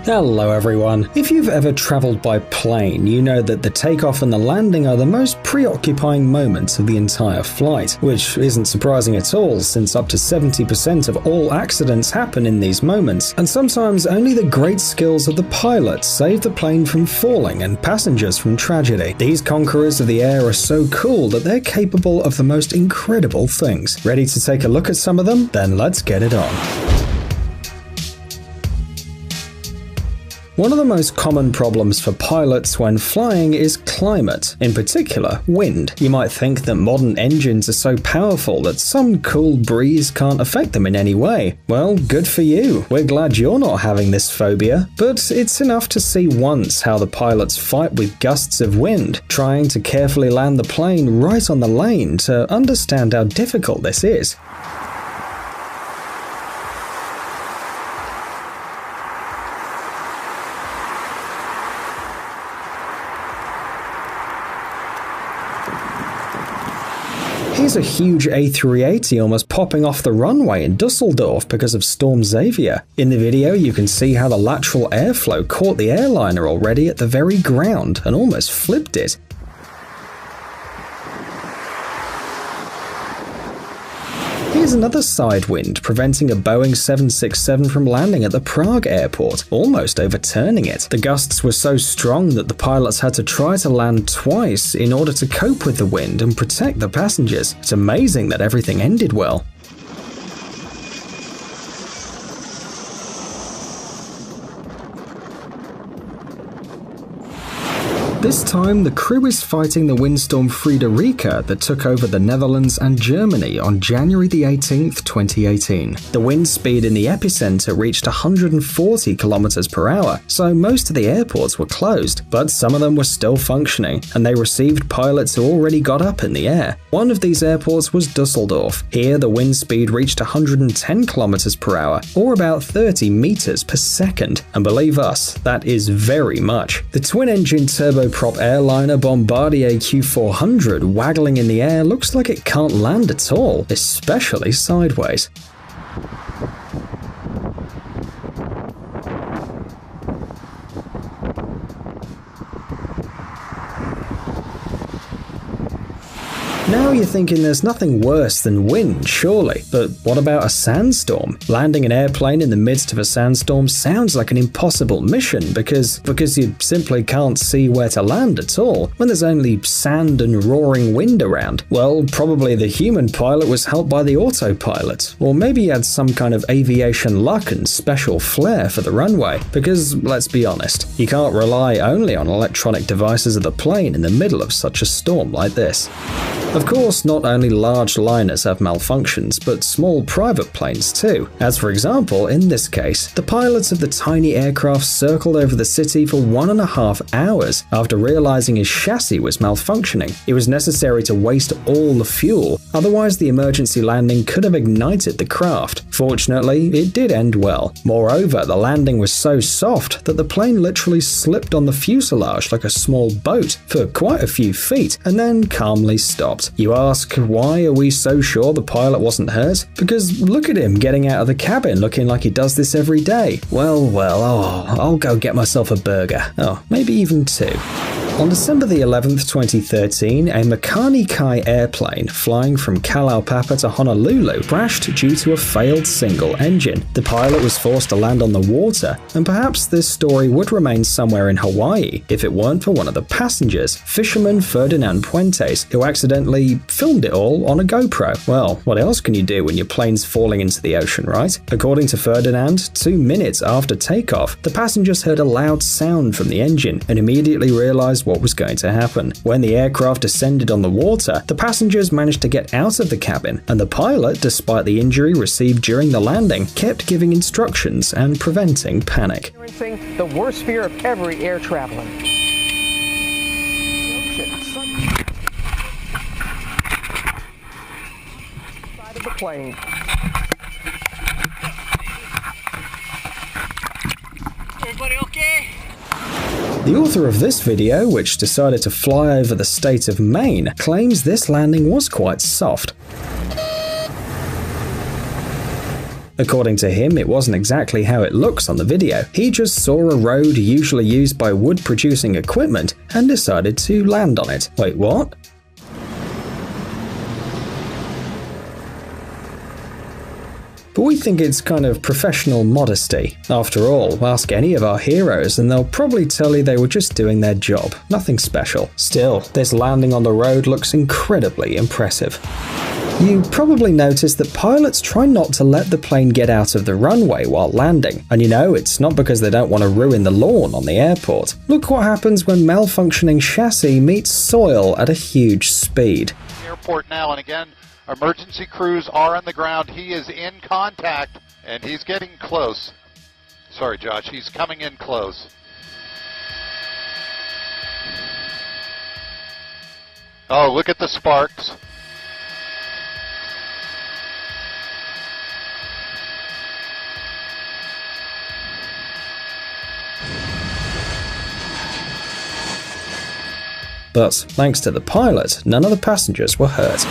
Hello everyone. If you've ever traveled by plane, you know that the takeoff and the landing are the most preoccupying moments of the entire flight, which isn't surprising at all since up to 70% of all accidents happen in these moments, and sometimes only the great skills of the pilot save the plane from falling and passengers from tragedy. These conquerors of the air are so cool that they're capable of the most incredible things. Ready to take a look at some of them? Then let's get it on. One of the most common problems for pilots when flying is climate, in particular wind. You might think that modern engines are so powerful that some cool breeze can't affect them in any way. Well, good for you. We're glad you're not having this phobia. But it's enough to see once how the pilots fight with gusts of wind, trying to carefully land the plane right on the lane to understand how difficult this is. Here's a huge A380 almost popping off the runway in Dusseldorf because of Storm Xavier. In the video, you can see how the lateral airflow caught the airliner already at the very ground and almost flipped it. Here's another side wind preventing a Boeing 767 from landing at the Prague airport, almost overturning it. The gusts were so strong that the pilots had to try to land twice in order to cope with the wind and protect the passengers. It's amazing that everything ended well. This time, the crew is fighting the windstorm Friederike that took over the Netherlands and Germany on January the 18th, 2018. The wind speed in the epicenter reached 140 km per hour, so most of the airports were closed, but some of them were still functioning, and they received pilots who already got up in the air. One of these airports was Dusseldorf. Here, the wind speed reached 110 km per hour, or about 30 meters per second, and believe us, that is very much. The twin-engine turboprop airliner Bombardier Q400 waggling in the air looks like it can't land at all, especially sideways. Now you're thinking there's nothing worse than wind, surely. But what about a sandstorm? Landing an airplane in the midst of a sandstorm sounds like an impossible mission because you simply can't see where to land at all when there's only sand and roaring wind around. Well, probably the human pilot was helped by the autopilot, or maybe he had some kind of aviation luck and special flair for the runway, because let's be honest, you can't rely only on electronic devices of the plane in the middle of such a storm like this. Of course, not only large liners have malfunctions, but small private planes too. As for example, in this case, the pilots of the tiny aircraft circled over the city for 1.5 hours after realizing his chassis was malfunctioning. It was necessary to waste all the fuel, otherwise the emergency landing could have ignited the craft. Fortunately, it did end well. Moreover, the landing was so soft that the plane literally slipped on the fuselage like a small boat for quite a few feet, and then calmly stopped. You ask, why are we so sure the pilot wasn't hurt? Because look at him getting out of the cabin looking like he does this every day. Well, I'll go get myself a burger. Oh, maybe even two. On December the 11th, 2013, a Makani Kai airplane flying from Kalaupapa to Honolulu crashed due to a failed single engine. The pilot was forced to land on the water, and perhaps this story would remain somewhere in Hawaii if it weren't for one of the passengers, fisherman Ferdinand Puentes, who accidentally filmed it all on a GoPro. Well, what else can you do when your plane's falling into the ocean, right? According to Ferdinand, 2 minutes after takeoff, the passengers heard a loud sound from the engine and immediately realized what was going to happen. When the aircraft descended on the water, the passengers managed to get out of the cabin, and the pilot, despite the injury received during the landing, kept giving instructions and preventing panic. The worst fear of every air traveler. Side of the plane. Everybody okay? The author of this video, which decided to fly over the state of Maine, claims this landing was quite soft. According to him, it wasn't exactly how it looks on the video. He just saw a road usually used by wood-producing equipment and decided to land on it. Wait, what? But we think it's kind of professional modesty. After all, ask any of our heroes and they'll probably tell you they were just doing their job, nothing special. Still, this landing on the road looks incredibly impressive. You probably noticed that pilots try not to let the plane get out of the runway while landing, and you know it's not because they don't want to ruin the lawn on the airport. Look what happens when malfunctioning chassis meets soil at a huge speed. Airport now, and again, emergency crews are on the ground. He is in contact, and he's getting close. Sorry, Josh, he's coming in close. Oh, look at the sparks. But thanks to the pilot, none of the passengers were hurt.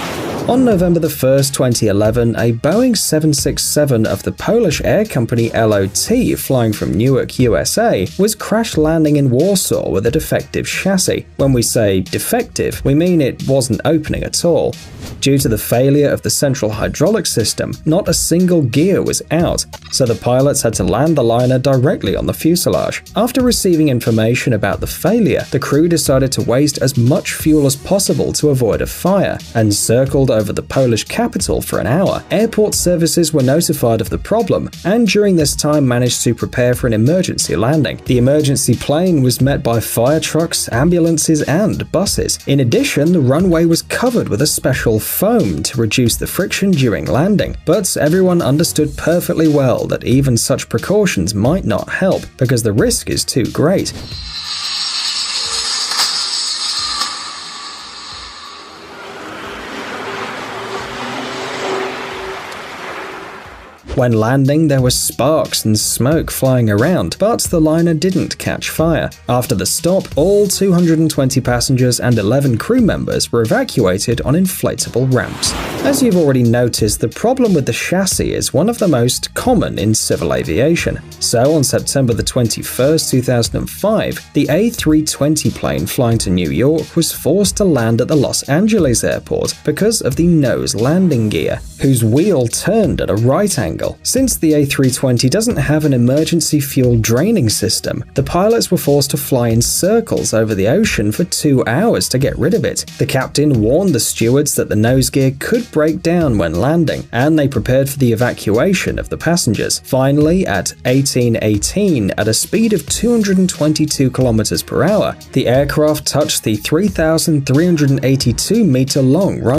On November 1st, 2011, a Boeing 767 of the Polish air company LOT, flying from Newark, USA, was crash landing in Warsaw with a defective chassis. When we say defective, we mean it wasn't opening at all. Due to the failure of the central hydraulic system, not a single gear was out, so the pilots had to land the liner directly on the fuselage. After receiving information about the failure, the crew decided to waste as much fuel as possible to avoid a fire, and circled over the Polish capital for an hour. Airport services were notified of the problem, and during this time managed to prepare for an emergency landing. The emergency plane was met by fire trucks, ambulances, and buses. In addition, the runway was covered with a special foam to reduce the friction during landing. But everyone understood perfectly well that even such precautions might not help, because the risk is too great. When landing, there were sparks and smoke flying around, but the liner didn't catch fire. After the stop, all 220 passengers and 11 crew members were evacuated on inflatable ramps. As you've already noticed, the problem with the chassis is one of the most common in civil aviation. So on September 21st, 2005, the A320 plane flying to New York was forced to land at the Los Angeles airport because of the nose landing gear, whose wheel turned at a right angle. Since the A320 doesn't have an emergency fuel draining system, the pilots were forced to fly in circles over the ocean for 2 hours to get rid of it. The captain warned the stewards that the nose gear could break down when landing, and they prepared for the evacuation of the passengers. Finally, at 18:18, at a speed of 222 km/h, the aircraft touched the 3,382-meter long runway.